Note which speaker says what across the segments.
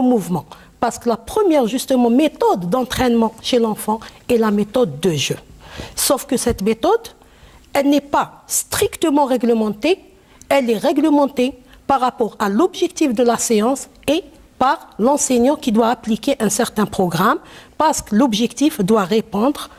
Speaker 1: mouvement. Parce que la première, justement, méthode d'entraînement chez l'enfant est la méthode de jeu. Sauf que cette méthode, elle n'est pas strictement réglementée, elle est réglementée par rapport à l'objectif de la séance et par l'enseignant qui doit appliquer un certain programme, parce que l'objectif doit répondre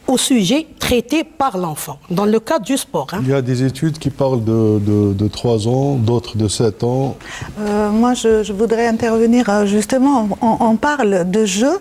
Speaker 1: au sujet traité par l'enfant, dans le cadre du sport.
Speaker 2: Il y a des études qui parlent de 3 ans, d'autres de 7 ans.
Speaker 3: Moi, je voudrais intervenir. Justement, on parle de jeu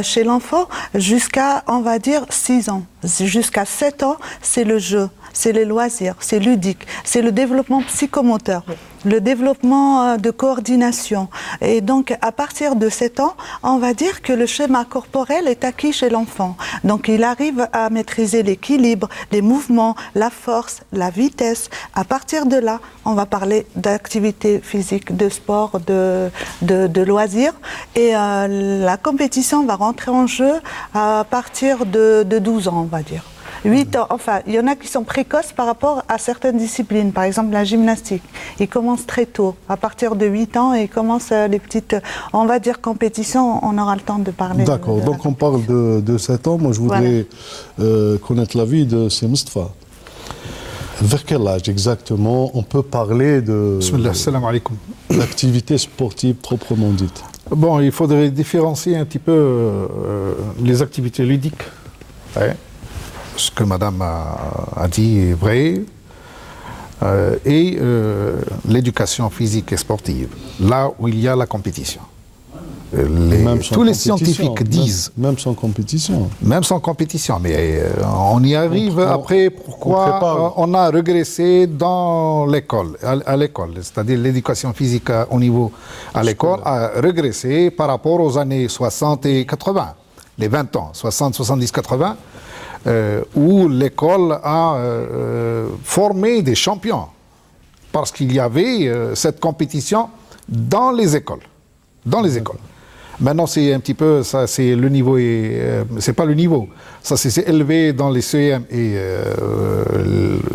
Speaker 3: chez l'enfant jusqu'à, on va dire, 6 ans. Jusqu'à 7 ans, c'est le jeu, c'est les loisirs, c'est ludique, c'est le développement psychomoteur, le développement de coordination. Et donc, à partir de 7 ans, on va dire que le schéma corporel est acquis chez l'enfant. Donc, il arrive à maîtriser l'équilibre, les mouvements, la force, la vitesse. À partir de là, on va parler d'activité physique, de sport, de loisirs. Et la compétition va rentrer en jeu à partir de 12 ans, on va dire. 8 ans, enfin, il y en a qui sont précoces par rapport à certaines disciplines, par exemple la gymnastique. Ils commencent très tôt, à partir de 8 ans, et ils commencent les petites, on va dire, compétitions, on aura le temps de parler.
Speaker 2: D'accord, donc on parle de 7 ans. Moi, je voudrais connaître l'avis de C. Mustafa. Vers quel âge exactement on peut parler de l'activité sportive proprement dite?
Speaker 4: Bon, il faudrait différencier un petit peu les activités ludiques. Ouais. Ce que Madame a dit est vrai, et l'éducation physique et sportive, là où il y a la compétition. Tous les scientifiques disent...
Speaker 2: Même sans compétition.
Speaker 4: Même sans compétition, mais on y arrive après. Pourquoi on a régressé dans l'école, à l'école, c'est-à-dire l'éducation physique au niveau à l'école a régressé par rapport aux années 60 et 80, les 20 ans, 60, 70, 80, où l'école a formé des champions, parce qu'il y avait cette compétition dans les écoles. Dans les écoles. Maintenant, c'est un petit peu, ça, c'est le niveau, c'est pas le niveau, ça c'est élevé dans les CEM et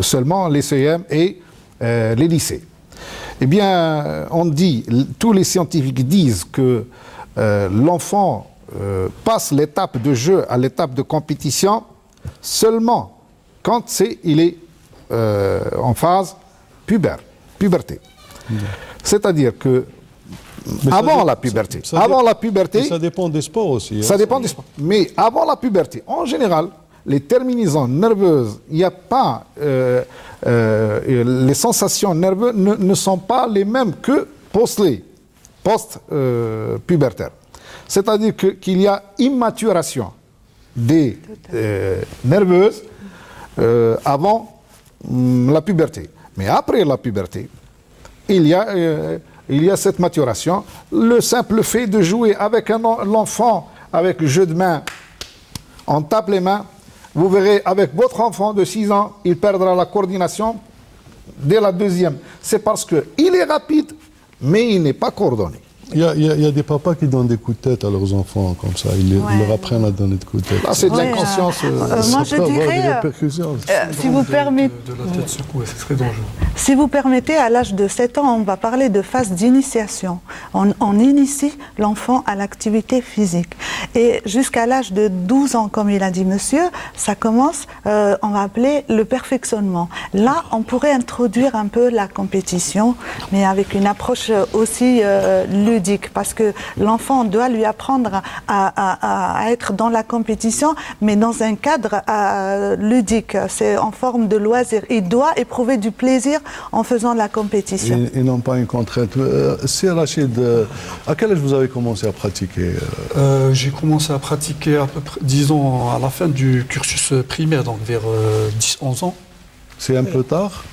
Speaker 4: seulement les CEM et les lycées. Eh bien, on dit, tous les scientifiques disent que l'enfant passe l'étape de jeu à l'étape de compétition seulement quand il est en phase puberté. C'est-à-dire que avant la puberté,
Speaker 2: ça dépend des sports aussi.
Speaker 4: Ça dépend des sports. Mais avant la puberté, en général, les terminaisons nerveuses, il n'y a pas les sensations nerveuses ne sont pas les mêmes que post-pubertaire. C'est-à-dire qu'il y a immaturation des nerveuses avant la puberté. Mais après la puberté, il y a cette maturation. Le simple fait de jouer avec l'enfant, avec le jeu de main, on tape les mains, vous verrez avec votre enfant de 6 ans, il perdra la coordination dès la deuxième. C'est parce qu'il est rapide, mais il n'est pas coordonné.
Speaker 2: Il y a des papas qui donnent des coups de tête à leurs enfants comme ça. Ils leur apprennent à donner des coups de tête.
Speaker 4: Là, c'est de l'inconscience.
Speaker 3: Moi, je dirais, si vous permettez, si vous permettez, à l'âge de 7 ans, on va parler de phase d'initiation. On initie l'enfant à l'activité physique. Et jusqu'à l'âge de 12 ans, comme il a dit monsieur, ça commence, on va appeler le perfectionnement. Là, on pourrait introduire un peu la compétition, mais avec une approche aussi ludique, parce que l'enfant doit lui apprendre à être dans la compétition, mais dans un cadre ludique. C'est en forme de loisir. Il doit éprouver du plaisir en faisant la compétition.
Speaker 2: Et non pas une contrainte. C'est Rachid, à quel âge vous avez commencé à pratiquer
Speaker 5: J'ai commencé à pratiquer à peu près, disons, à la fin du cursus primaire, donc vers 10-11 ans.
Speaker 2: C'est un peu tard?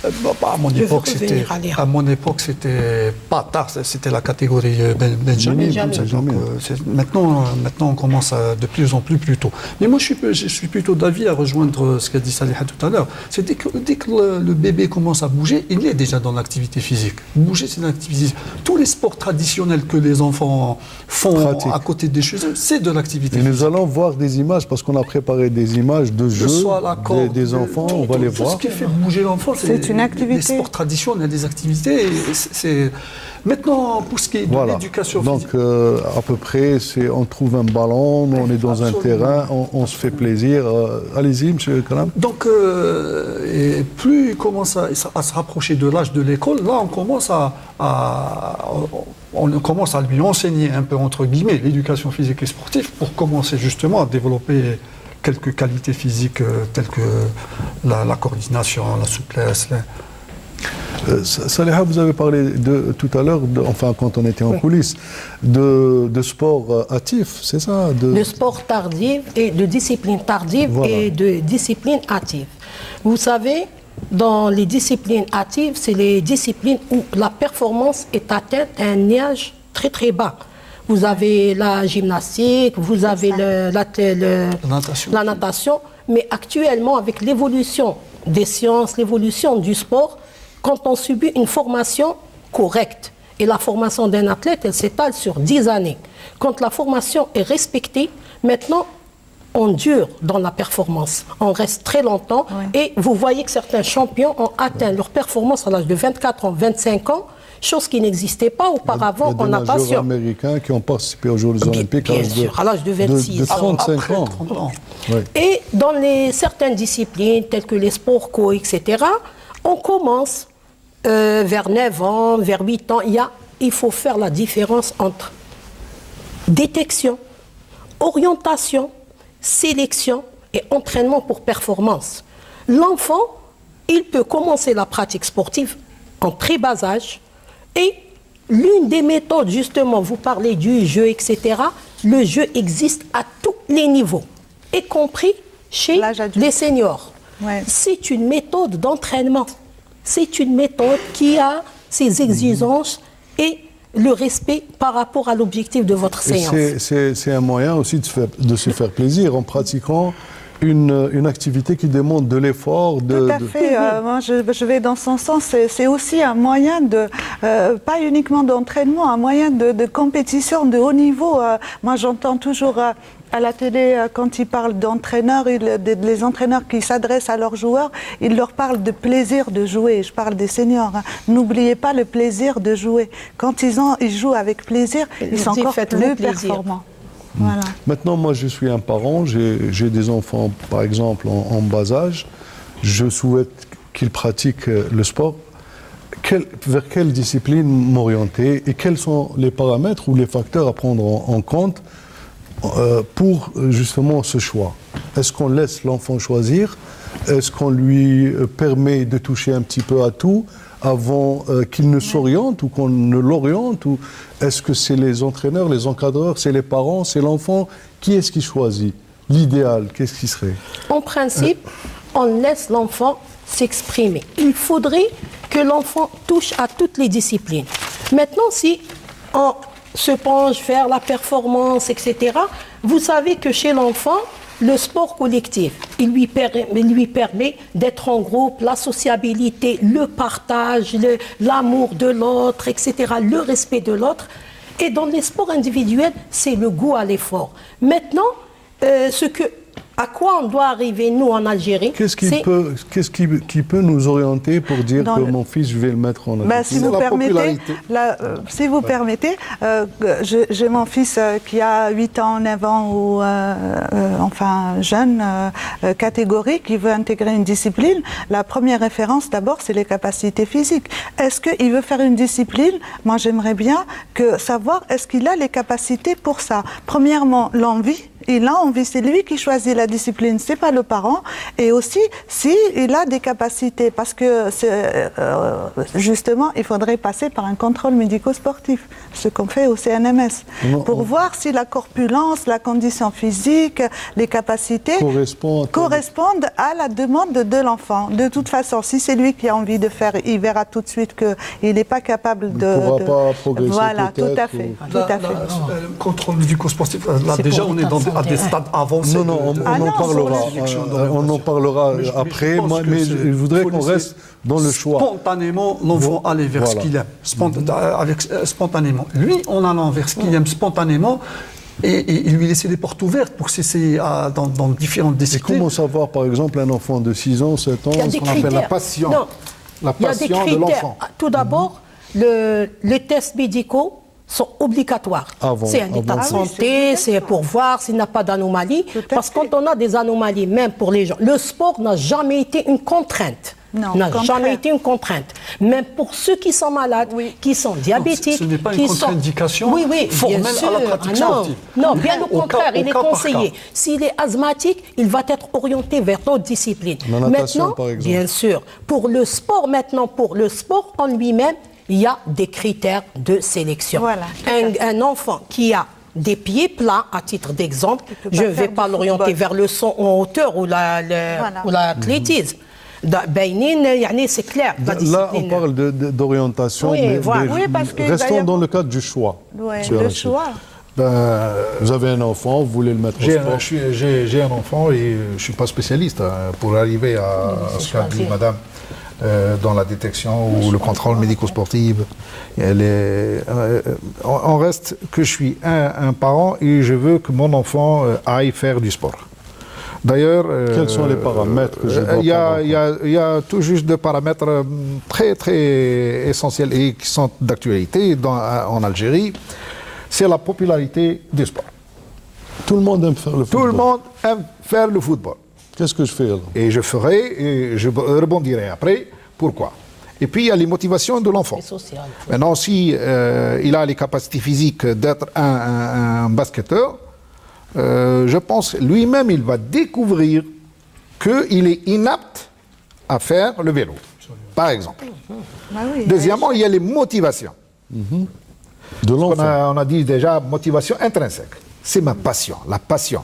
Speaker 5: À mon époque, c'était pas tard, c'était la catégorie Benjamin. Maintenant, on commence de plus en plus tôt. Mais moi, je suis plutôt d'avis à rejoindre ce qu'a dit Saliha tout à l'heure. C'est dès que le bébé commence à bouger, il est déjà dans l'activité physique. Bouger, c'est une activité physique. Tous les sports traditionnels que les enfants font à côté des choses, c'est de l'activité physique.
Speaker 2: Nous allons voir des images, parce qu'on a préparé des images de jeux des enfants, on va les voir.
Speaker 5: Ce qui fait bouger l'enfant, c'est
Speaker 3: une activité.
Speaker 5: Les sports traditionnels, des activités. Maintenant, pour ce qui est de l'éducation physique.
Speaker 2: Donc, à peu près, on trouve un ballon, on est dans un terrain, on se fait plaisir. Allez-y, monsieur Kalam.
Speaker 5: Donc, et plus il commence à se rapprocher de l'âge de l'école, là, on commence à lui enseigner un peu, entre guillemets, l'éducation physique et sportive pour commencer justement à développer quelques qualités physiques telles que la coordination, la souplesse.
Speaker 2: Saliha, vous avez parlé tout à l'heure, enfin quand on était en coulisses, de sport hâtif, c'est ça
Speaker 1: de sport tardif et de discipline tardive et de discipline hâtive. Vous savez, dans les disciplines hâtives, c'est les disciplines où la performance est atteinte à un âge très très bas. Vous avez la gymnastique, vous avez la natation, mais actuellement, avec l'évolution des sciences, l'évolution du sport, quand on subit une formation correcte, et la formation d'un athlète, elle s'étale sur 10 années. Quand la formation est respectée, maintenant, on dure dans la performance. On reste très longtemps. Et vous voyez que certains champions ont atteint leur performance à l'âge de 24 ans, 25 ans, chose qui n'existait pas auparavant en natation. Il y a des nageurs
Speaker 2: américains qui ont participé aux Jeux Olympiques
Speaker 1: à l'âge de 26
Speaker 2: de 35 ans.
Speaker 1: Et dans certaines disciplines, telles que les sports co, etc., on commence vers 9 ans, vers 8 ans. Il faut faire la différence entre détection, orientation, sélection et entraînement pour performance. L'enfant, il peut commencer la pratique sportive en très bas âge et l'une des méthodes, justement, vous parlez du jeu, etc. Le jeu existe à tous les niveaux, y compris chez les seniors. C'est une méthode d'entraînement. C'est une méthode qui a ses exigences et le respect par rapport à l'objectif de votre séance.
Speaker 2: C'est un moyen aussi de se faire plaisir en pratiquant une activité qui demande de l'effort.
Speaker 3: Tout à fait. Moi, je vais dans son sens. C'est aussi un moyen pas uniquement d'entraînement, un moyen de compétition de haut niveau. Moi, j'entends toujours à la télé, quand ils parlent d'entraîneurs, les entraîneurs qui s'adressent à leurs joueurs, ils leur parlent de plaisir de jouer. Je parle des seniors. N'oubliez pas le plaisir de jouer. Quand ils jouent avec plaisir, ils sont encore plus performants. Voilà.
Speaker 2: Maintenant, moi, je suis un parent, j'ai des enfants, par exemple, en bas âge. Je souhaite qu'ils pratiquent le sport. Vers quelle discipline m'orienter et quels sont les paramètres ou les facteurs à prendre en compte pour justement ce choix? Est-ce qu'on laisse l'enfant choisir? Est-ce qu'on lui permet de toucher un petit peu à tout avant qu'il ne s'oriente ou qu'on ne l'oriente? Ou est-ce que c'est les entraîneurs, les encadreurs, c'est les parents, c'est l'enfant? Qui est-ce qui choisit? L'idéal, qu'est-ce qui serait?
Speaker 1: En principe, on laisse l'enfant s'exprimer. Il faudrait que l'enfant touche à toutes les disciplines. Maintenant, si on se penche vers la performance, etc., vous savez que chez l'enfant, le sport collectif, il lui permet d'être en groupe, la sociabilité, le partage, l'amour de l'autre, etc., le respect de l'autre. Et dans les sports individuels, c'est le goût à l'effort. Maintenant, à quoi on doit arriver, nous, en Algérie?
Speaker 2: Qu'est-ce qui peut nous orienter pour dire que mon fils, je vais le mettre en Algérie?
Speaker 3: Si vous permettez, j'ai mon fils qui a 8 ans, 9 ans, ou enfin jeune catégorie, qui veut intégrer une discipline. La première référence, d'abord, c'est les capacités physiques. Est-ce qu'il veut faire une discipline? Moi, j'aimerais bien savoir, est-ce qu'il a les capacités pour ça? Premièrement, l'envie. Il a envie, c'est lui qui choisit la discipline, c'est pas le parent. Et aussi, il a des capacités, parce que justement, il faudrait passer par un contrôle médico-sportif, ce qu'on fait au CNMS, pour voir si la corpulence, la condition physique, les capacités correspondent à la demande de l'enfant. De toute façon, si c'est lui qui a envie de faire, il verra tout de suite qu'il n'est pas capable de...
Speaker 2: Il ne pourra pas progresser.
Speaker 3: Voilà, tout à fait.
Speaker 5: Le contrôle médico-sportif, là déjà, on est à des stades avancés.
Speaker 2: Non, on en parlera après, mais je voudrais qu'on reste dans le choix.
Speaker 5: Spontanément, l'enfant aller vers ce qu'il aime. Spontanément. Lui, en allant vers ce qu'il aime spontanément, et lui laisser les portes ouvertes pour s'essayer dans différentes disciplines.
Speaker 2: Et comment savoir, par exemple, un enfant de 6 ans, 7 ans,
Speaker 1: ce qu'on appelle
Speaker 2: la passion?
Speaker 4: La passion de l'enfant.
Speaker 1: Tout d'abord, les tests médicaux sont obligatoires. C'est un état de santé, c'est pour voir s'il n'a pas d'anomalie. Parce que quand on a des anomalies, même pour les gens, le sport n'a jamais été une contrainte. N'a jamais été une contrainte. Même pour ceux qui sont malades, qui sont diabétiques.
Speaker 5: Ce n'est pas une contre-indication formelle à la pratique sportive.
Speaker 1: Non, bien au contraire, il est conseillé. S'il est asthmatique, il va être orienté vers d'autres disciplines.
Speaker 2: Maintenant, par exemple.
Speaker 1: Bien sûr, pour le sport en lui-même, il y a des critères de sélection.
Speaker 3: Voilà,
Speaker 1: un enfant qui a des pieds plats, à titre d'exemple, je ne vais pas l'orienter vers le saut en hauteur ou l'athlétisme. C'est clair.
Speaker 2: Là, on parle d'orientation, mais restons dans le cadre du choix.
Speaker 3: Le choix.
Speaker 2: Vous avez un enfant, vous voulez le mettre au sport.
Speaker 4: J'ai un enfant et je ne suis pas spécialiste pour arriver à ce qu'a dit madame dans la détection ou le contrôle médico-sportif. On reste que je suis un parent et je veux que mon enfant aille faire du sport. D'ailleurs,
Speaker 2: quels sont les paramètres que je dois prendre?
Speaker 4: Il y a tout juste deux paramètres très très essentiels et qui sont d'actualité en Algérie. C'est la popularité du sport.
Speaker 2: Tout le monde aime faire le football.
Speaker 4: Tout le monde aime faire le football.
Speaker 2: Qu'est-ce que je fais alors?
Speaker 4: Et je ferai, et je rebondirai après. Pourquoi? Et puis il y a les motivations de l'enfant. Maintenant, si il a les capacités physiques d'être un basketteur, je pense lui-même il va découvrir qu'il est inapte à faire le vélo, par exemple. Deuxièmement, il y a les motivations.
Speaker 2: De l'enfant.
Speaker 4: On a dit déjà motivation intrinsèque. C'est ma passion, la passion.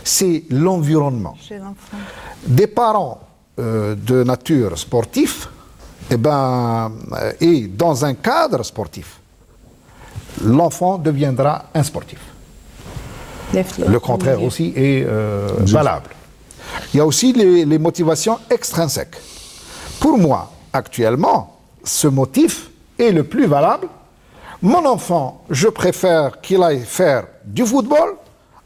Speaker 4: C'est l'environnement. Des parents de nature sportive, et dans un cadre sportif, l'enfant deviendra un sportif. Le contraire aussi est valable. Il y a aussi les motivations extrinsèques. Pour moi, actuellement, ce motif est le plus valable. Mon enfant, je préfère qu'il aille faire du football,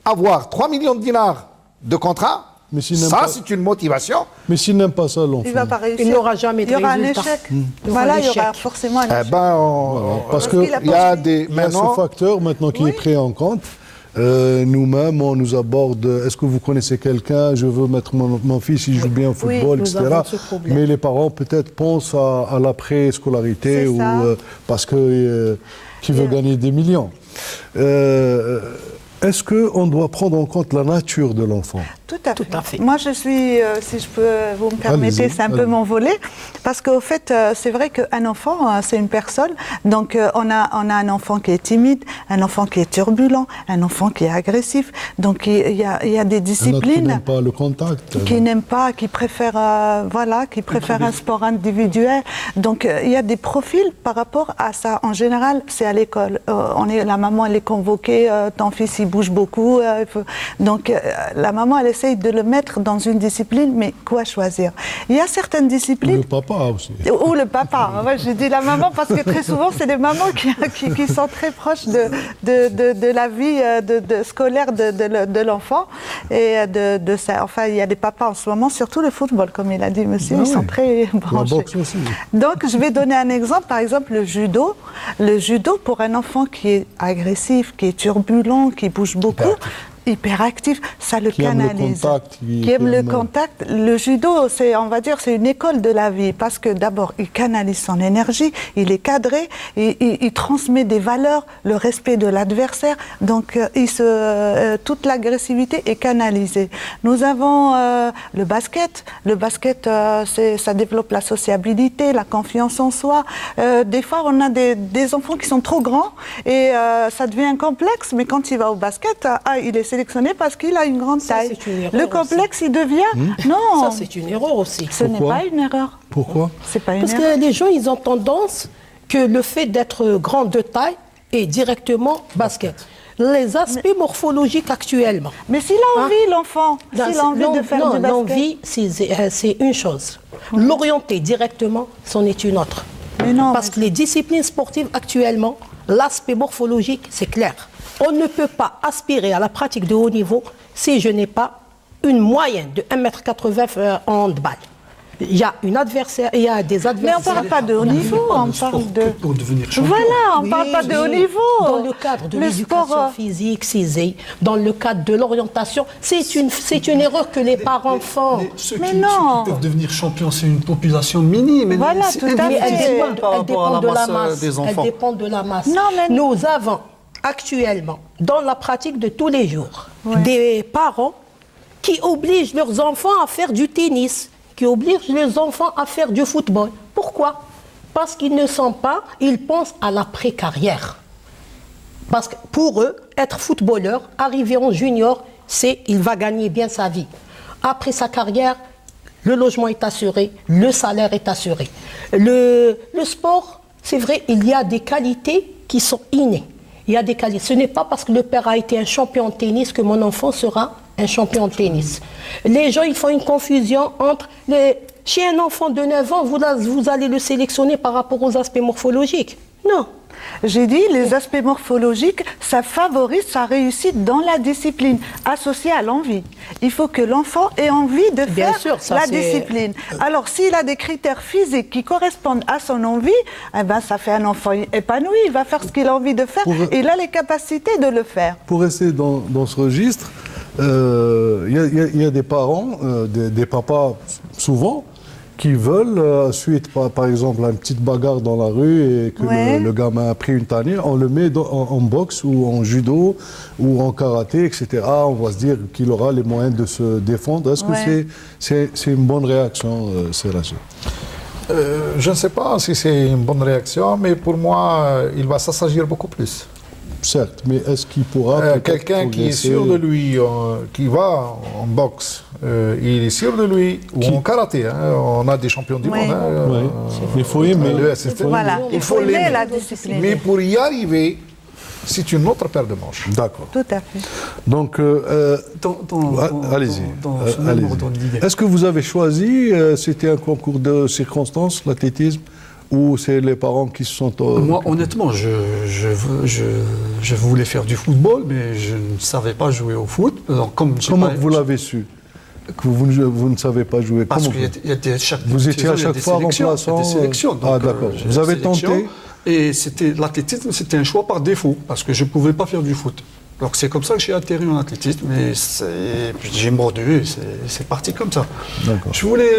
Speaker 4: avoir 3 millions de dinars de contrat.
Speaker 2: Mais
Speaker 4: ça, c'est une motivation.
Speaker 2: Mais s'il n'aime pas ça, l'enfant,
Speaker 3: il va pas réussir.
Speaker 1: Il n'aura jamais de résultat.
Speaker 3: Il y aura un échec. Voilà, il y aura forcément un échec.
Speaker 2: Parce qu'il y a ce facteur maintenant qui est pris en compte. Nous-mêmes, on nous aborde, est-ce que vous connaissez quelqu'un, je veux mettre mon fils, il joue bien au football, etc. Mais les parents peut-être pensent à l'après-scolarité ou parce que qui veut gagner des millions. Est-ce qu'on doit prendre en compte la nature de l'enfant?
Speaker 3: Tout à fait. Moi, je suis, si je peux, vous me permettez, c'est un peu mon volet, parce qu'au fait, c'est vrai qu'un enfant, c'est une personne. Donc, on a un enfant qui est timide, un enfant qui est turbulent, un enfant qui est agressif. Donc, il y a des disciplines
Speaker 2: qui n'aiment pas le contact,
Speaker 3: qui n'aiment pas, qui préfèrent, qui préfèrent un sport individuel. Donc, il y a des profils par rapport à ça. En général, c'est à l'école. La maman, elle est convoquée, ton fils, il bouge beaucoup. Donc, la maman, elle essaye de le mettre dans une discipline, mais quoi choisir? Il y a certaines disciplines...
Speaker 2: Ou le papa aussi.
Speaker 3: Ou le papa. Moi, je dis la maman parce que très souvent, c'est les mamans qui sont très proches de la vie scolaire de l'enfant. Et de ça. Enfin, il y a des papas en ce moment, surtout le football, comme il a dit monsieur, ils sont très branchés.
Speaker 2: La boxe aussi.
Speaker 3: Donc, je vais donner un exemple. Par exemple, le judo. Le judo, pour un enfant qui est agressif, qui est turbulent, qui bouge beaucoup, hyperactif, ça le canalise. Qui aime le contact. Le judo, on va dire, c'est une école de la vie parce que d'abord, il canalise son énergie, il est cadré, il transmet des valeurs, le respect de l'adversaire. Donc, toute l'agressivité est canalisée. Nous avons le basket. Le basket, ça développe la sociabilité, la confiance en soi. Des fois, on a des enfants qui sont trop grands et ça devient complexe, mais quand il va au basket, il est sélectionné parce qu'il a une grande taille. Le complexe, il devient... Non.
Speaker 1: Ça, c'est une erreur aussi.
Speaker 3: Ce n'est pas une erreur.
Speaker 2: Pourquoi?
Speaker 3: C'est pas une erreur.
Speaker 1: Parce que les gens, ils ont tendance que le fait d'être grand de taille est directement basket. Les aspects morphologiques actuellement.
Speaker 3: Mais s'il a envie, l'enfant, s'il a envie de faire du basket...
Speaker 1: l'envie, c'est une chose. L'orienter directement, c'en est une autre.
Speaker 3: Mais non,
Speaker 1: parce que les disciplines sportives actuellement, l'aspect morphologique, c'est clair. On ne peut pas aspirer à la pratique de haut niveau si je n'ai pas une moyenne de 1,80 m en handball. Il y a des adversaires.
Speaker 3: Mais on ne parle pas de haut niveau, on parle de...
Speaker 5: Pour devenir champion.
Speaker 3: Voilà, on ne parle pas de haut niveau.
Speaker 1: Dans le cadre de l'éducation physique, CISE, dans le cadre de l'orientation, c'est une erreur que les parents font.
Speaker 5: Ceux qui peuvent devenir champions, c'est une population minime.
Speaker 3: Voilà, tout à fait.
Speaker 1: Elle dépend de la masse. Elle dépend de la masse. Nous avons actuellement, dans la pratique de tous les jours, des parents qui obligent leurs enfants à faire du tennis, qui obligent les enfants à faire du football. Pourquoi? Parce qu'ils ne sont pas, ils pensent à l'après-carrière. Parce que pour eux, être footballeur, arriver en junior, il va gagner bien sa vie. Après sa carrière, le logement est assuré, le salaire est assuré. Le sport, c'est vrai, il y a des qualités qui sont innées. Il y a des qualités. Ce n'est pas parce que le père a été un champion de tennis que mon enfant sera un champion de tennis. Les gens, ils font une confusion entre chez un enfant de 9 ans, vous allez le sélectionner par rapport aux aspects morphologiques. Non.
Speaker 3: J'ai dit, les aspects morphologiques, ça favorise sa réussite dans la discipline, associée à l'envie. Il faut que l'enfant ait envie de faire la discipline. Alors, s'il a des critères physiques qui correspondent à son envie, eh ben, ça fait un enfant épanoui, il va faire ce qu'il a envie de faire, et il a les capacités de le faire.
Speaker 2: Pour rester dans ce registre, il y a des parents, des papas souvent, qui veulent, suite par exemple à une petite bagarre dans la rue et que le gamin a pris une tannée, on le met en boxe ou en judo ou en karaté, etc. On va se dire qu'il aura les moyens de se défendre. Est-ce que c'est une bonne réaction, Serraj?
Speaker 4: Je ne sais pas si c'est une bonne réaction, mais pour moi, il va s'assagir beaucoup plus.
Speaker 2: Certes, mais est-ce qu'il pourra...
Speaker 4: quelqu'un qui est sûr de lui, qui va en boxe, il est sûr de lui, ou en karaté, on a des champions du monde.
Speaker 2: Il faut aimer.
Speaker 3: Il faut aimer la discipline.
Speaker 4: Mais pour y arriver, c'est une autre paire de manches.
Speaker 2: D'accord.
Speaker 3: Tout à fait.
Speaker 2: Donc, allez-y. Est-ce que vous avez choisi, c'était un concours de circonstances, l'athlétisme, ou c'est les parents qui se sont...
Speaker 5: Moi, honnêtement, je voulais faire du football, mais je ne savais pas jouer au foot. Alors,
Speaker 2: comment vous l'avez su que vous ne savez pas jouer?
Speaker 5: Parce qu'il y a
Speaker 2: vous étiez à chaque fois remplaçant.
Speaker 5: Des sélections.
Speaker 2: Ah, d'accord. Vous avez tenté.
Speaker 5: Et l'athlétisme, c'était un choix par défaut, parce que je ne pouvais pas faire du foot. Donc c'est comme ça que j'ai atterri en athlétisme, mais j'ai mordu, c'est parti comme ça. Je voulais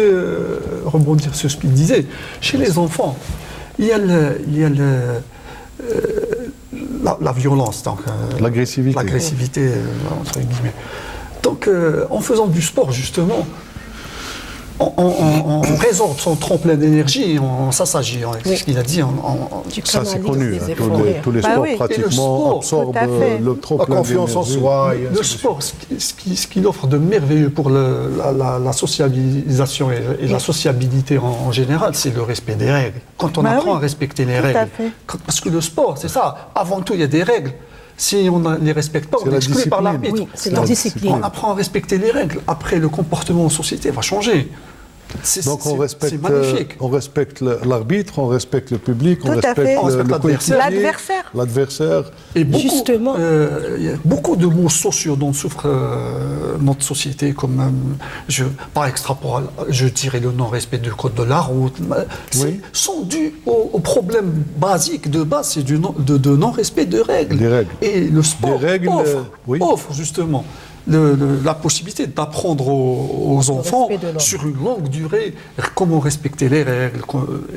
Speaker 5: rebondir sur ce qu'il disait. Chez les enfants, il y a la violence, donc
Speaker 2: l'agressivité.
Speaker 5: L'agressivité, entre guillemets. Donc en faisant du sport, justement, on résorbe son tremplin d'énergie, on s'assagit, c'est ce qu'il a dit.
Speaker 2: Ça c'est connu, tous les sports pratiquement absorbent le tremplin d'énergie.
Speaker 4: La confiance en soi.
Speaker 5: Le sport, ce qu'il offre de merveilleux pour la socialisation et la sociabilité en général, c'est le respect des règles. Quand on apprend à respecter les règles, parce que le sport, c'est ça, avant tout il y a des règles. Si on ne les respecte pas, on est exclu par l'arbitre.
Speaker 1: Oui, c'est la discipline.
Speaker 5: On apprend à respecter les règles. Après, le comportement en société va changer.
Speaker 2: Donc on respecte l'arbitre, on respecte le public, on respecte l'adversaire.
Speaker 5: Et justement, il y a beaucoup de maux sociaux dont souffre notre société, comme par extrapolation, je dirais le non-respect du code de la route, sont dus aux problèmes basiques de base, c'est de non-respect de règles.
Speaker 2: Des règles.
Speaker 5: Et le sport offre justement la possibilité d'apprendre aux enfants sur une longue durée comment respecter les règles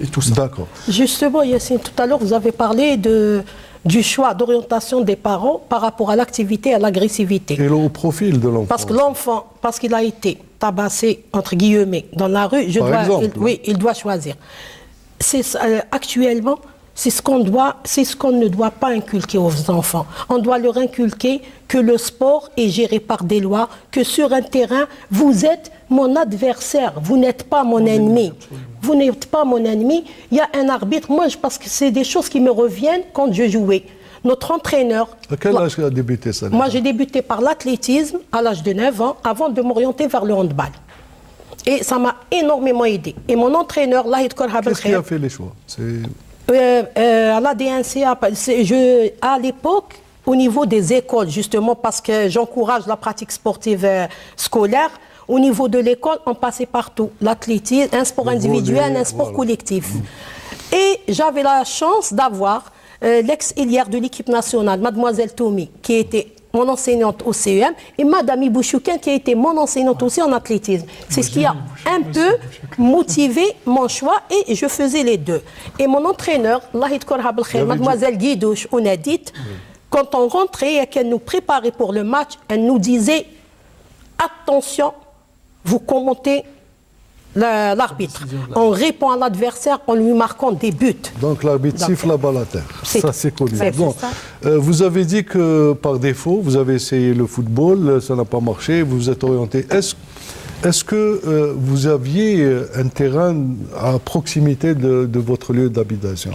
Speaker 5: et tout ça.
Speaker 2: D'accord.
Speaker 1: Justement, Yassine, tout à l'heure, vous avez parlé du choix d'orientation des parents par rapport à l'activité et à l'agressivité.
Speaker 2: Et au profil de l'enfant.
Speaker 1: Parce que l'enfant, parce qu'il a été tabassé, entre guillemets, dans la rue, il doit choisir. Actuellement, c'est ce qu'on ne doit pas inculquer aux enfants. On doit leur inculquer que le sport est géré par des lois, que sur un terrain, vous êtes mon adversaire, vous n'êtes pas mon ennemi. Vous n'êtes pas mon ennemi. Il y a un arbitre. Moi, parce que c'est des choses qui me reviennent quand je jouais. Notre entraîneur...
Speaker 2: À quel âge tu as débuté ça?
Speaker 1: Moi, j'ai débuté par l'athlétisme à l'âge de 9 ans, avant de m'orienter vers le handball. Et ça m'a énormément aidé. Et mon entraîneur,
Speaker 2: qu'est-ce qui a fait les choix?
Speaker 1: À la DNC, à l'époque, au niveau des écoles, justement, parce que j'encourage la pratique sportive scolaire, Au niveau de l'école, on passait partout. L'athlétisme, un sport individuel, un sport collectif. Et j'avais la chance d'avoir l'ex-ailière de l'équipe nationale, mademoiselle Tomi, qui était mon enseignante au CEM, et Madame Ibouchouken, qui a été mon enseignante aussi en athlétisme. C'est ce qui a un peu motivé mon choix, et je faisais les deux. Et mon entraîneur, Mademoiselle Guidouche Ounadit, quand on rentrait et qu'elle nous préparait pour le match, elle nous disait « Attention, vous commentez l'arbitre. On répond à l'adversaire en lui marquant des buts. »
Speaker 2: Donc l'arbitre siffle la balle à terre. Ça, c'est connu. Bon.
Speaker 1: Ça.
Speaker 2: Vous avez dit que par défaut, vous avez essayé le football, ça n'a pas marché, vous vous êtes orienté. Est-ce que vous aviez un terrain à proximité de votre lieu d'habitation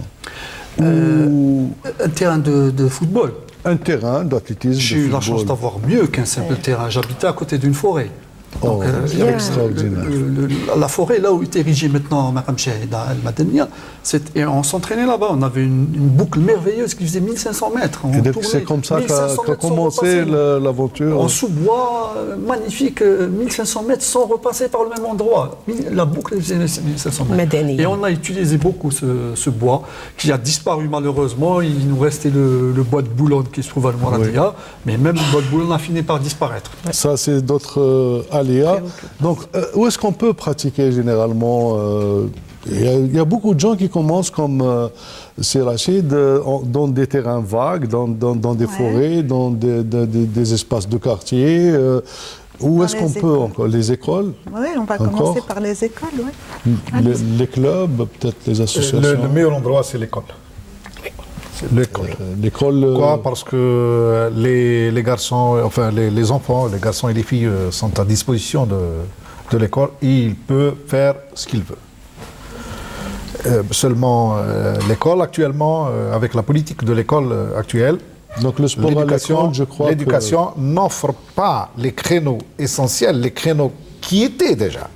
Speaker 5: Un terrain de football.
Speaker 2: Un terrain d'athlétisme.
Speaker 5: J'ai eu la chance d'avoir mieux qu'un simple terrain. J'habitais à côté d'une forêt. Donc,
Speaker 2: extraordinaire.
Speaker 5: La forêt, là où est érigée maintenant Mme Chahida Al-Madania, et on s'entraînait là-bas. On avait une boucle merveilleuse qui faisait 1500 mètres.
Speaker 2: C'est comme ça qu'a commencé l'aventure.
Speaker 5: En sous-bois, magnifique, 1500 mètres sans repasser par le même endroit. La boucle faisait 1500 mètres. Et on a utilisé beaucoup ce bois qui a disparu malheureusement. Il nous restait le bois de Boulogne qui se trouve à Mouradia, mais même le bois de Boulogne a fini par disparaître.
Speaker 2: Ça, c'est d'autres aléas. Donc, où est-ce qu'on peut pratiquer généralement il y a beaucoup de gens qui commencent comme c'est Rachid, dans des terrains vagues, dans des forêts, dans des espaces de quartier. Où est-ce qu'on peut encore? Les écoles?
Speaker 3: Oui, on va commencer par les écoles, oui.
Speaker 2: Les clubs, peut-être les associations.
Speaker 4: Le meilleur endroit, c'est l'école. L'école. Pourquoi? Parce que les garçons, enfin les enfants, les garçons et les filles sont à disposition de l'école. Ils peuvent faire ce qu'ils veulent. Seulement l'école actuellement, avec la politique de l'école actuelle,
Speaker 2: donc le sport à l'école, je crois
Speaker 4: l'éducation n'offre pas les créneaux essentiels, les créneaux qui étaient déjà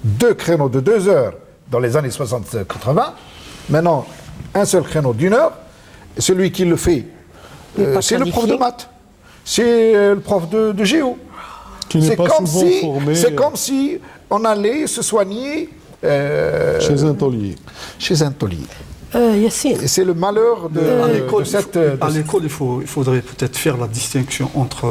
Speaker 4: 2 créneaux de 2 heures dans les années 60-80. Maintenant, un seul créneau d'1 heure. Celui qui le fait, c'est le prof de maths, c'est le prof de géo. C'est comme si on allait se soigner
Speaker 2: chez un taulier.
Speaker 1: Yassine.
Speaker 4: C'est le malheur de cette...
Speaker 5: À l'école, il faudrait peut-être faire la distinction entre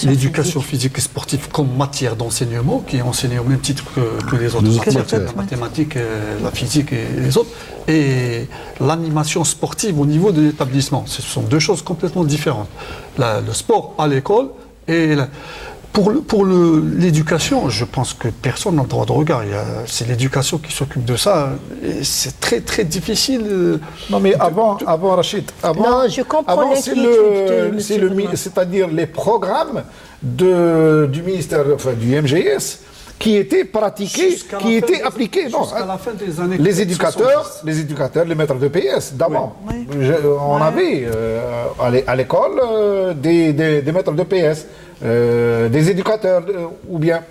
Speaker 5: l'éducation physique et sportive comme matière d'enseignement, qui est enseignée au même titre que les autres matières, la mathématique, la physique et les autres, et l'animation sportive au niveau de l'établissement. Ce sont 2 choses complètement différentes. Le sport à l'école et... Pour l'éducation, je pense que personne n'a le droit de regard. C'est l'éducation qui s'occupe de ça. Et c'est très, très difficile.
Speaker 4: Non, mais avant Rachid,
Speaker 1: je comprends
Speaker 4: c'est-à-dire les programmes du ministère, enfin, du MGS, qui étaient pratiqués, qui étaient appliqués. Non,
Speaker 5: la fin des années
Speaker 4: les éducateurs, les maîtres de PS, d'abord. Oui. On avait à l'école des maîtres de PS. Des éducateurs ou bien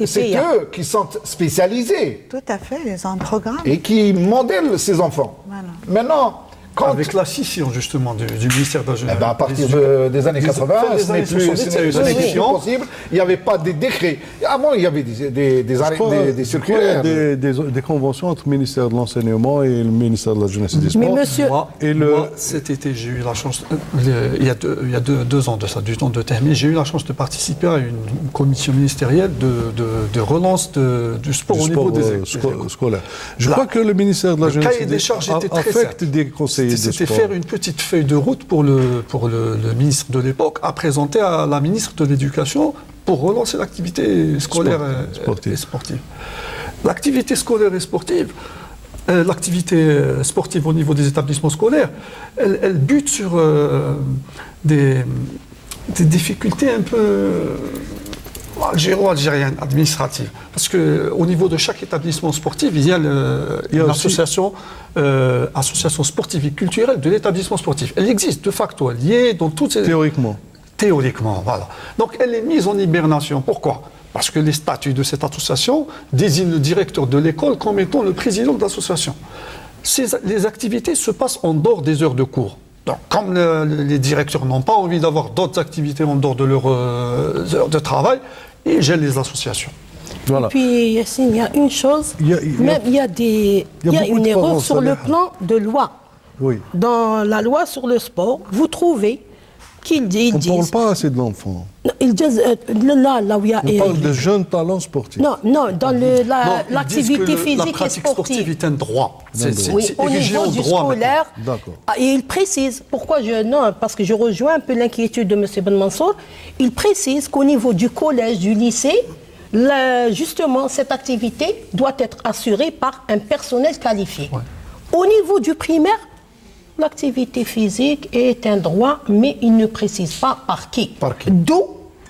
Speaker 4: c'est eux qui sont spécialisés.
Speaker 3: Tout à fait, ils ont un programme.
Speaker 4: Et qui modèlent ces enfants. Voilà. Maintenant,
Speaker 5: avec la scission justement du ministère de la Jeunesse.
Speaker 4: À partir des années 80, ce n'est plus possible. Il n'y avait pas de décrets. Avant, il y avait des circulaires.
Speaker 2: Des conventions entre le ministère de l'Enseignement et le ministère de la Jeunesse et des Sports.
Speaker 1: Mais monsieur...
Speaker 5: Moi, cet été, j'ai eu la chance, il y a 2 ans de ça, du temps de terminer, j'ai eu la chance de participer à une commission ministérielle de relance du sport au niveau des écoles
Speaker 2: scolaires. Je crois que le ministère de la Jeunesse et des Sports affecte des conseils.
Speaker 5: C'était faire une petite feuille de route pour le ministre de l'époque à présenter à la ministre de l'Éducation pour relancer l'activité scolaire et sportive. L'activité scolaire et sportive, l'activité sportive au niveau des établissements scolaires, elle bute sur des difficultés un peu algérienne administrative. Parce qu'au niveau de chaque établissement sportif, il y a une association sportive et culturelle de l'établissement sportif. Elle existe de facto, elle y est dans toutes ces... Théoriquement, voilà. Donc elle est mise en hibernation. Pourquoi? Parce que les statuts de cette association désignent le directeur de l'école comme étant le président de l'association. Les activités se passent en dehors des heures de cours. Donc, comme les directeurs n'ont pas envie d'avoir d'autres activités en dehors de leurs heures de travail, et ils gèrent les associations.
Speaker 2: Voilà.
Speaker 1: Et puis, Yassine, il y a une chose, il y a une erreur sur le plan de loi.
Speaker 2: Oui.
Speaker 1: Dans la loi sur le sport, vous trouvez qu'ils disent...
Speaker 2: On ne parle pas assez de l'enfant.
Speaker 1: Ils disent, là où il y a...
Speaker 2: On parle de jeunes talents sportifs.
Speaker 1: Non, dans l'activité physique
Speaker 5: la pratique sportive est un droit.
Speaker 1: Oui, au niveau du scolaire.
Speaker 2: D'accord.
Speaker 1: Et il précise, parce que je rejoins un peu l'inquiétude de M. Ben Mansour, il précise qu'au niveau du collège, du lycée, justement, cette activité doit être assurée par un personnel qualifié. Ouais. Au niveau du primaire, l'activité physique est un droit, mais il ne précise pas par qui. D'où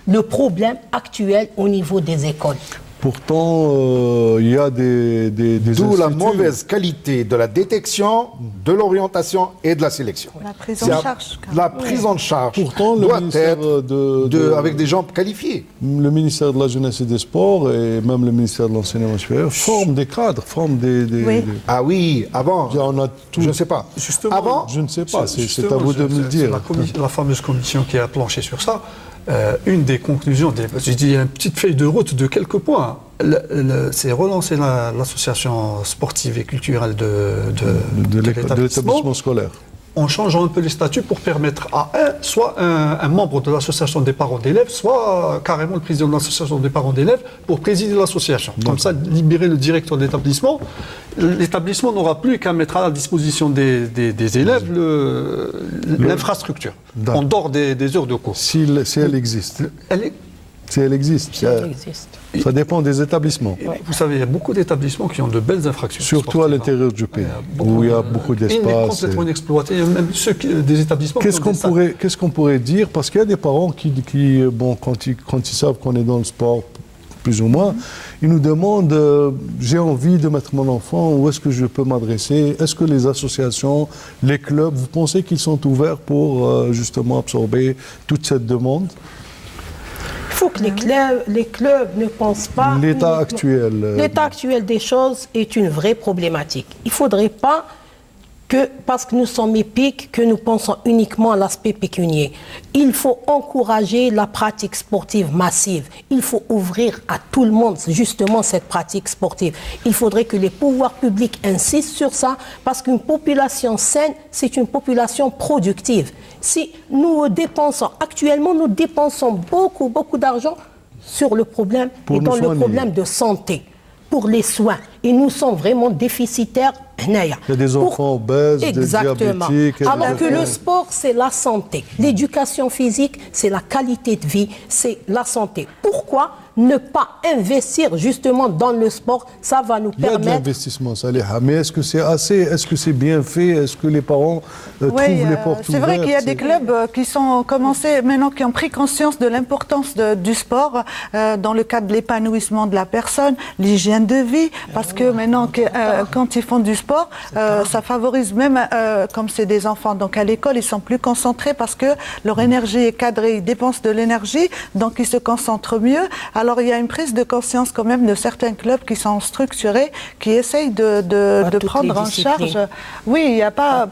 Speaker 1: le problème actuel au niveau des écoles.
Speaker 2: Pourtant, il y a des
Speaker 4: D'où la mauvaise qualité de la détection, de l'orientation et de la sélection.
Speaker 3: La prise en charge.
Speaker 4: La prise en charge
Speaker 2: Pourtant,
Speaker 4: doit être avec des gens qualifiés.
Speaker 2: Le ministère de la Jeunesse et des Sports et même le ministère de l'Enseignement supérieur forment des cadres, forment des...
Speaker 4: Ah oui, avant,
Speaker 2: on a tout...
Speaker 4: je ne sais pas.
Speaker 5: Justement,
Speaker 4: avant,
Speaker 2: je ne sais pas, c'est à vous de me le dire.
Speaker 5: La fameuse commission qui a planché sur ça, une des conclusions, j'ai dit une petite feuille de route de quelques points, c'est relancer l'association sportive et culturelle de
Speaker 2: l'établissement scolaire.
Speaker 5: En changeant un peu les statuts pour permettre à soit un membre de l'association des parents d'élèves, soit carrément le président de l'association des parents d'élèves pour présider l'association. Comme ça, libérer le directeur de l'établissement. L'établissement n'aura plus qu'à mettre à la disposition des élèves l'infrastructure, en dehors des heures de cours.
Speaker 2: Si elle existe. Si elle existe. Ça dépend des établissements.
Speaker 5: Vous savez, il y a beaucoup d'établissements qui ont de belles infrastructures.
Speaker 2: Surtout à l'intérieur du pays, où il y a beaucoup d'espace.
Speaker 5: Il est complètement inexploité, même des établissements...
Speaker 2: Qu'est-ce qu'on pourrait dire? Parce qu'il y a des parents qui quand ils savent qu'on est dans le sport, plus ou moins, ils nous demandent j'ai envie de mettre mon enfant, où est-ce que je peux m'adresser? Est-ce que les associations, les clubs, vous pensez qu'ils sont ouverts pour justement absorber toute cette demande?
Speaker 1: Il faut que les clubs ne pensent pas...
Speaker 2: L'état actuel
Speaker 1: des choses est une vraie problématique. Il ne faudrait pas que, parce que nous sommes épiques, que nous pensons uniquement à l'aspect pécunier. Il faut encourager la pratique sportive massive. Il faut ouvrir à tout le monde, justement, cette pratique sportive. Il faudrait que les pouvoirs publics insistent sur ça, parce qu'une population saine, c'est une population productive. Si nous dépensons, actuellement, nous dépensons beaucoup d'argent sur le problème, le problème de santé, pour les soins. Et nous sommes vraiment déficitaires.
Speaker 2: Il y a des enfants obèses, des diabétiques...
Speaker 1: Alors que le sport, c'est la santé. L'éducation physique, c'est la qualité de vie, c'est la santé. Pourquoi ne pas investir justement dans le sport? Ça va nous permettre...
Speaker 2: Il y a de l'investissement, Saliha, mais est-ce que c'est assez? Est-ce que c'est bien fait? Est-ce que les parents trouvent les portes ouvertes?
Speaker 3: C'est vrai qu'il y a des clubs qui sont commencés maintenant, qui ont pris conscience de l'importance du sport dans le cadre de l'épanouissement de la personne, l'hygiène de vie, parce que maintenant, quand ils font du sport, ça favorise même, comme c'est des enfants, donc à l'école, ils sont plus concentrés parce que leur énergie est cadrée, ils dépensent de l'énergie, donc ils se concentrent mieux. Alors il y a une prise de conscience quand même de certains clubs qui sont structurés, qui essayent de prendre en charge. Oui, il n'y a pas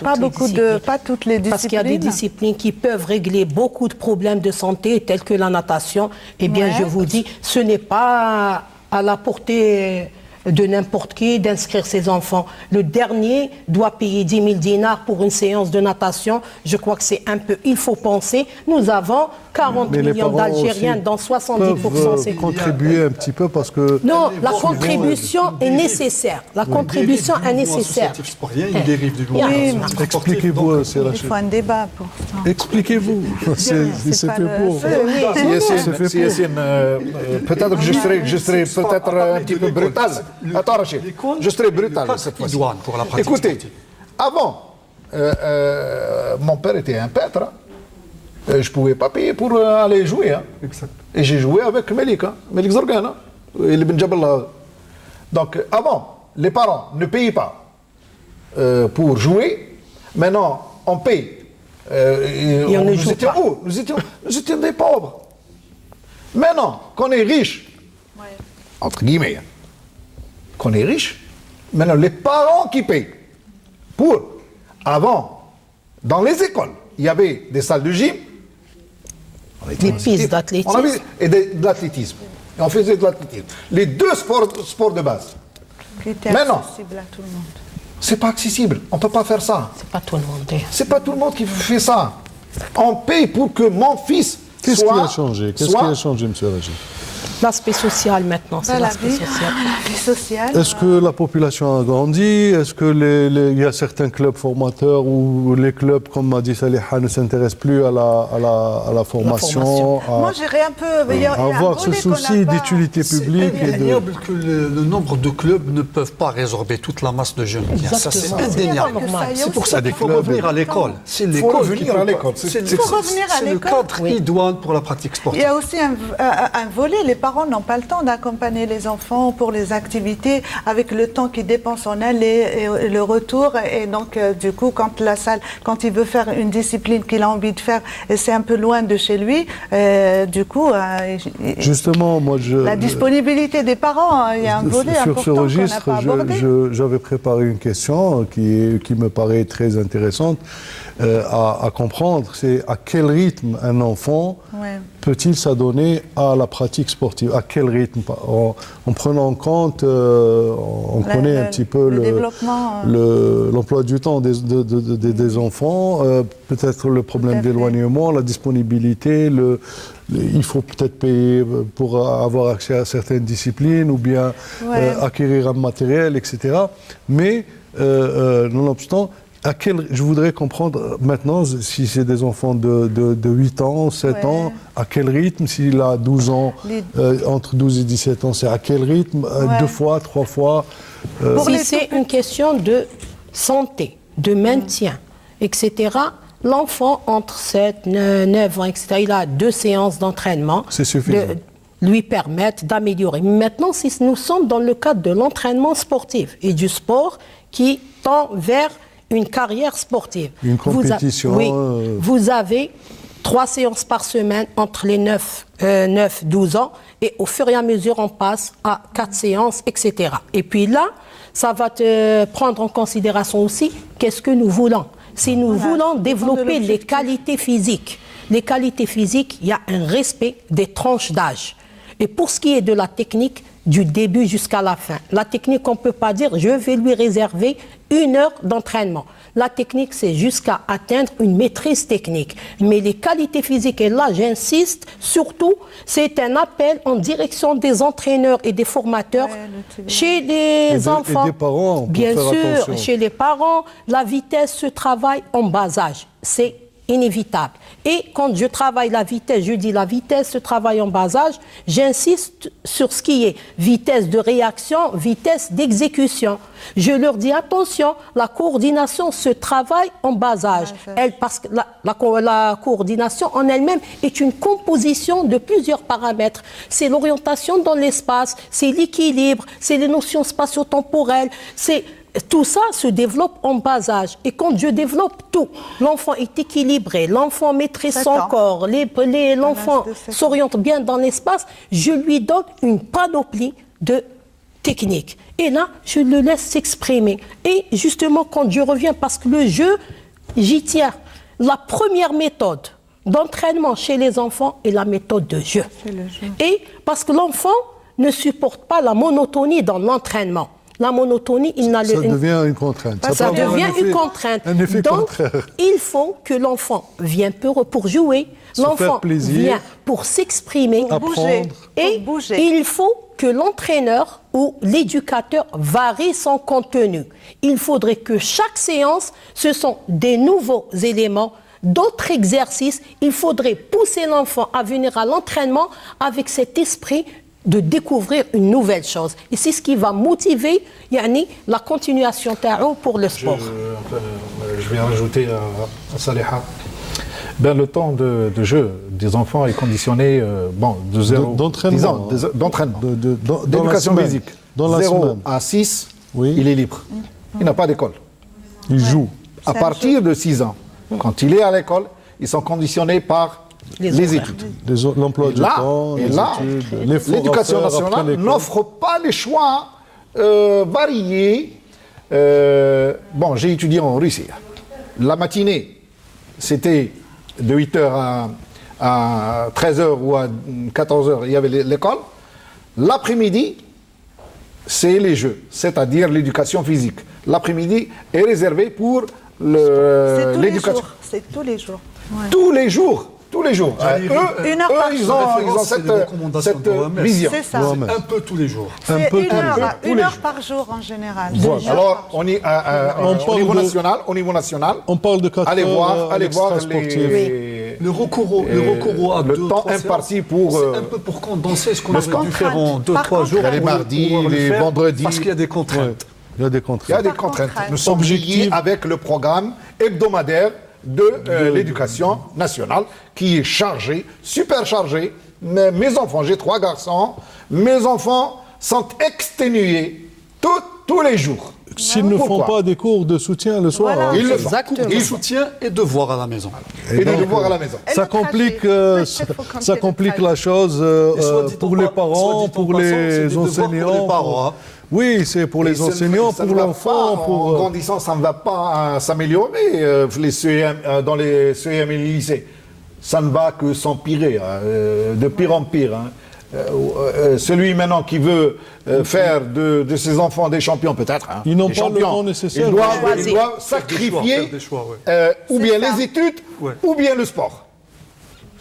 Speaker 3: toutes les disciplines.
Speaker 1: Parce qu'il y a des disciplines qui peuvent régler beaucoup de problèmes de santé, tels que la natation. Eh bien, je vous dis, ce n'est pas à la portée de n'importe qui d'inscrire ses enfants. Le dernier doit payer 10 000 dinars pour une séance de natation. Je crois que c'est un peu... Il faut penser, nous avons 40 millions d'Algériens, dans 70%.
Speaker 2: C'est contribuer un petit peu parce que...
Speaker 1: Non, la contribution est nécessaire. La contribution est nécessaire.
Speaker 5: Il y a une dérive du monde.
Speaker 2: Expliquez-vous, c'est
Speaker 3: Il faut un débat pour ça.
Speaker 2: Expliquez-vous. C'est fait pour.
Speaker 4: Peut-être que je serai peut-être un petit peu brutal. Attends, Rachid, je serai brutal cette fois-ci. Écoutez, avant, mon père était un peintre. Je ne pouvais pas payer pour aller jouer. Hein. Et j'ai joué avec Melik Zorgan. Donc, avant, les parents ne payaient pas pour jouer. Maintenant, on paye.
Speaker 1: Et on ne joue pas.
Speaker 4: Nous étions des pauvres. Maintenant, qu'on est riche, entre guillemets, qu'on est riche, maintenant les parents qui payent. Avant, dans les écoles, il y avait des salles de gym,
Speaker 1: des pistes d'athlétisme.
Speaker 4: Et d'athlétisme. et on faisait de l'athlétisme. Les deux sports de base.
Speaker 3: Qui était accessible à tout le monde.
Speaker 4: C'est pas accessible. On peut pas faire ça.
Speaker 1: C'est pas tout le monde.
Speaker 4: C'est pas tout le monde qui fait ça. On paye pour que mon fils
Speaker 2: Qu'est-ce qui a changé? Qu'est-ce qui a changé, M. Rajid?
Speaker 1: L'aspect social maintenant, c'est l'aspect
Speaker 3: social.
Speaker 2: Est-ce que la population a grandi? Est-ce qu'il y a certains clubs formateurs où les clubs, comme m'a dit Saliha, ne s'intéressent plus à la formation?
Speaker 3: Moi, j'irais un peu...
Speaker 2: avoir ce souci d'utilité publique.
Speaker 5: C'est indéniable que le nombre de clubs ne peuvent pas résorber toute la masse de jeunes. Ça, c'est indéniable. C'est pour ça qu'il faut revenir à l'école. C'est l'école qui
Speaker 4: à l'école.
Speaker 3: C'est le
Speaker 5: cadre idoine pour la pratique sportive.
Speaker 3: Il y a aussi un volet, les parents n'ont pas le temps d'accompagner les enfants pour les activités avec le temps qu'ils dépensent en aller et le retour. Et donc, du coup, quand il veut faire une discipline qu'il a envie de faire et c'est un peu loin de chez lui, du coup...
Speaker 2: Justement, moi,
Speaker 3: la disponibilité des parents, il y a un volet important
Speaker 2: sur ce registre,
Speaker 3: qu'on n'a pas abordé.
Speaker 2: j'avais préparé une question qui me paraît très intéressante à comprendre. C'est à quel rythme un enfant peut-il s'adonner à la pratique sportive? À quel rythme? En prenant en compte, on connaît un petit peu l'emploi du temps des enfants, peut-être le problème d'éloignement, la disponibilité, il faut peut-être payer pour avoir accès à certaines disciplines ou bien acquérir un matériel, etc. Mais, nonobstant, je voudrais comprendre maintenant, si c'est des enfants de 8 ans, 7 ans, à quel rythme? S'il a 12 ans, entre 12 et 17 ans, c'est à quel rythme? 2 fois, 3 fois
Speaker 1: Si c'est une question de santé, de maintien, etc., l'enfant entre 7, 9 ans, etc., il a 2 séances d'entraînement.
Speaker 2: C'est suffisant.
Speaker 1: Lui permettent d'améliorer. Maintenant, si nous sommes dans le cadre de l'entraînement sportif et du sport qui tend vers une carrière sportive.
Speaker 2: Une compétition.
Speaker 1: Vous avez 3 séances par semaine entre les 9-12 ans et au fur et à mesure, on passe à 4 séances, etc. Et puis là, ça va te prendre en considération aussi qu'est-ce que nous voulons. Si nous voulons développer les qualités physiques, il y a un respect des tranches d'âge. Et pour ce qui est de la technique, du début jusqu'à la fin. La technique, on ne peut pas dire, je vais lui réserver 1 heure d'entraînement. La technique, c'est jusqu'à atteindre une maîtrise technique. Mais les qualités physiques, et là, j'insiste, surtout, c'est un appel en direction des entraîneurs et des formateurs chez les enfants.
Speaker 2: Et des parents,
Speaker 1: bien sûr, chez les parents, la vitesse se travaille en bas âge. C'est inévitable. Et quand je travaille la vitesse, je dis la vitesse se travaille en bas âge, j'insiste sur ce qui est vitesse de réaction, vitesse d'exécution. Je leur dis attention, la coordination se travaille en bas âge. Parce que la coordination en elle-même est une composition de plusieurs paramètres. C'est l'orientation dans l'espace, c'est l'équilibre, c'est les notions spatio-temporelles, tout ça se développe en bas âge. Et quand je développe tout, l'enfant est équilibré, l'enfant maîtrise son corps, l'enfant s'oriente bien dans l'espace, je lui donne une panoplie de techniques. Et là, je le laisse s'exprimer. Et justement, quand je reviens, parce que le jeu, j'y tiens, la première méthode d'entraînement chez les enfants est la méthode de jeu. Et parce que l'enfant ne supporte pas la monotonie dans l'entraînement. La monotonie,
Speaker 2: ça devient une contrainte.
Speaker 1: Ça devient une contrainte.
Speaker 2: Un effet
Speaker 1: Donc,
Speaker 2: contraire.
Speaker 1: il faut que l'enfant vienne pour jouer, l'enfant vient pour s'exprimer,
Speaker 3: pour bouger.
Speaker 1: Et il faut que l'entraîneur ou l'éducateur varie son contenu. Il faudrait que chaque séance, ce sont des nouveaux éléments, d'autres exercices. Il faudrait pousser l'enfant à venir à l'entraînement avec cet esprit de découvrir une nouvelle chose. Et c'est ce qui va motiver la continuation pour le sport.
Speaker 4: Je vais rajouter à Saliha. Le temps de jeu des enfants est conditionné de 0 d'entraînement, d'éducation physique.
Speaker 2: Dans
Speaker 4: 0 à 6, il est libre. Il n'a pas d'école.
Speaker 2: Il joue.
Speaker 4: À partir de 6 ans, quand il est à l'école, ils sont conditionnés par les études.
Speaker 2: L'emploi du temps, les études,
Speaker 4: l'éducation nationale n'offre pas les choix variés. J'ai étudié en Russie. La matinée, c'était de 8h à 13h ou à 14h, il y avait l'école. L'après-midi, c'est les jeux, c'est-à-dire l'éducation physique. L'après-midi est réservé pour l'éducation.
Speaker 3: C'est tous les jours.
Speaker 4: Ouais. Tous les jours. Tous les jours. Ils ont cette vision.
Speaker 3: C'est ça.
Speaker 5: Un peu tous les jours.
Speaker 3: C'est une heure par jour en général.
Speaker 4: Voilà. Alors, au niveau national,
Speaker 2: on parle de 4
Speaker 4: allez voir
Speaker 5: le recours à
Speaker 4: le temps imparti pour...
Speaker 5: C'est un peu pour condenser ce qu'on avait dû faire en 2-3 jours.
Speaker 4: Les mardis, les vendredis.
Speaker 5: Parce qu'il y a des contraintes.
Speaker 2: Il y a des contraintes.
Speaker 4: Nous sommes liés avec le programme hebdomadaire de l'éducation nationale qui est chargé, super chargé. Mes enfants, j'ai 3 garçons, mes enfants sont exténués tous les jours.
Speaker 2: S'ils ne font pas des cours de soutien le soir,
Speaker 3: voilà,
Speaker 4: ils le font.
Speaker 5: Ils soutien et devoirs à la maison.
Speaker 4: Et des devoirs à la maison.
Speaker 2: Ça complique la chose pour les parents, pour les enseignants. Oui, c'est pour les enseignants, pour l'enfant.
Speaker 4: En grandissant, ça ne va pas s'améliorer dans les CEM et les lycées. Ça ne va que s'empirer, de pire en pire. Celui maintenant qui veut faire de ses enfants des champions, peut-être.
Speaker 2: Ils n'ont pas le temps nécessaire.
Speaker 4: Ils doivent sacrifier ou bien les études, ou bien le sport.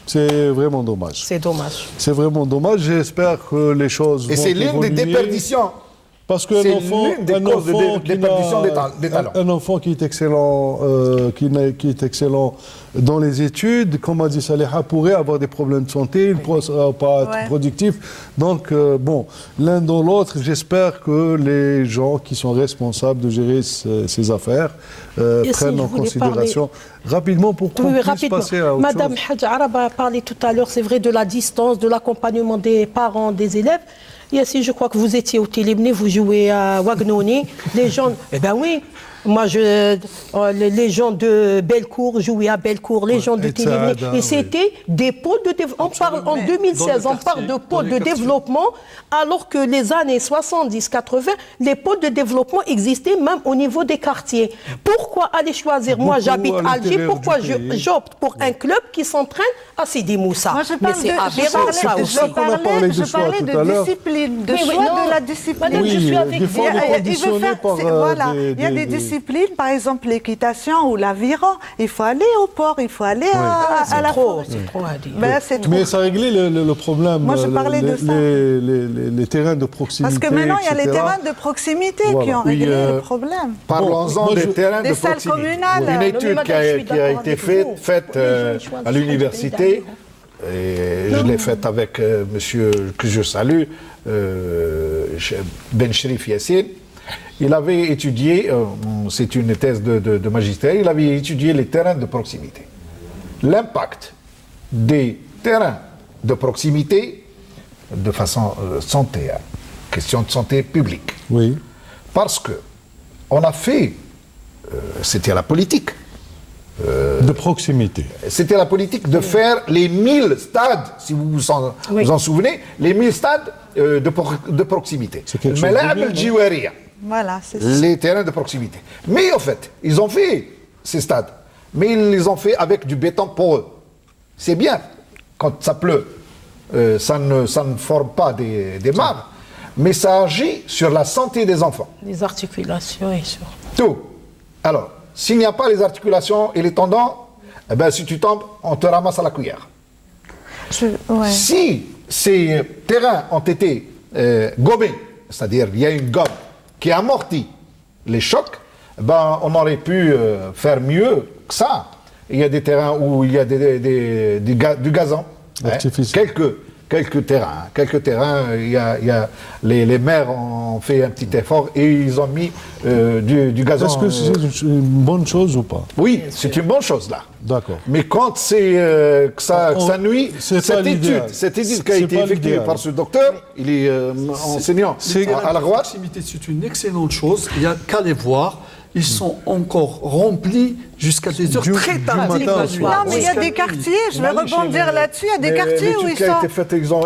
Speaker 2: C'est vraiment dommage.
Speaker 1: C'est dommage.
Speaker 2: C'est vraiment dommage. J'espère que les choses vont évoluer.
Speaker 4: Et c'est l'une des déperditions.
Speaker 2: Parce qu'un enfant qui est excellent, qui est excellent dans les études, comme a dit Saliha, pourrait avoir des problèmes de santé, il ne pourra pas être productif. Donc, l'un dans l'autre, j'espère que les gens qui sont responsables de gérer ces affaires prennent en considération rapidement pour qu'on puisse passer à autre chose.
Speaker 1: Madame Hadj Arab a parlé tout à l'heure, c'est vrai, de la distance, de l'accompagnement des parents, des élèves. Ici, je crois que vous étiez au Télémné, vous jouez à Wagnoni. Les gens, oui, moi, les gens de Bellecour jouaient à Bellecour, les gens de Télémné. Et c'était des pôles de développement. On parle en 2016, on parle de pôles de développement, alors que les années 70-80, les pôles de développement existaient même au niveau des quartiers. Pourquoi aller choisir? Moi, j'habite à Alger, pourquoi j'opte pour un club qui s'entraîne à Sidi Moussa?
Speaker 3: Mais c'est aberrant, ça aussi. Je parlais de discipline, de choix de la discipline.
Speaker 2: Oui,
Speaker 3: je suis avec
Speaker 2: des fois conditionné par
Speaker 3: il y a des disciplines, par exemple l'équitation ou l'aviron. Il faut aller au port, il faut aller à la forêt.
Speaker 1: C'est trop à dire.
Speaker 2: Mais ça a réglé le problème.
Speaker 3: Moi, je parlais de ça.
Speaker 2: Les terrains de proximité.
Speaker 3: Parce que maintenant, il y a les terrains de proximité qui ont réglé le problème.
Speaker 4: Parlons-en des terrains de proximité.
Speaker 3: Des salles communales.
Speaker 4: Une étude qui a été faite à l'université, et je l'ai faite avec monsieur que je salue, Ben Sherif Yassine. Il avait étudié, c'est une thèse de magistère, il avait étudié les terrains de proximité. L'impact des terrains de proximité de façon santé, question de santé publique.
Speaker 2: Oui.
Speaker 4: Parce que on a fait, c'était la politique.
Speaker 2: De proximité.
Speaker 4: C'était la politique de faire les 1000 stades, si vous vous en souvenez, les 1000 stades de proximité. Mais là,
Speaker 3: voilà, c'est
Speaker 4: les terrains de proximité. Mais en fait, ils ont fait ces stades, mais ils les ont fait avec du béton poreux. C'est bien, quand ça pleut, ça ne forme pas des marbres, mais ça agit sur la santé des enfants. Les
Speaker 1: articulations et sur...
Speaker 4: Tout. Alors, s'il n'y a pas les articulations et les tendons, eh ben, si tu tombes, on te ramasse à la cuillère. Si ces terrains ont été gommés, c'est-à-dire il y a une gomme qui amortit les chocs, ben, on aurait pu faire mieux que ça. Il y a des terrains où il y a du gazon, quelques terrains, il y a les maires ont fait un petit effort et ils ont mis du gazon.
Speaker 2: Est-ce que c'est une bonne chose ou pas?
Speaker 4: Oui, c'est une bonne chose là.
Speaker 2: D'accord.
Speaker 4: Mais quand c'est que ça nuit, cette étude qui a été effectuée par ce docteur, il est enseignant à la droite.
Speaker 5: C'est une excellente chose, il n'y a qu'à les voir. Ils sont encore remplis jusqu'à des heures très tardives la nuit.
Speaker 3: Non, mais il y a des quartiers, je vais rebondir là-dessus, il y a des quartiers où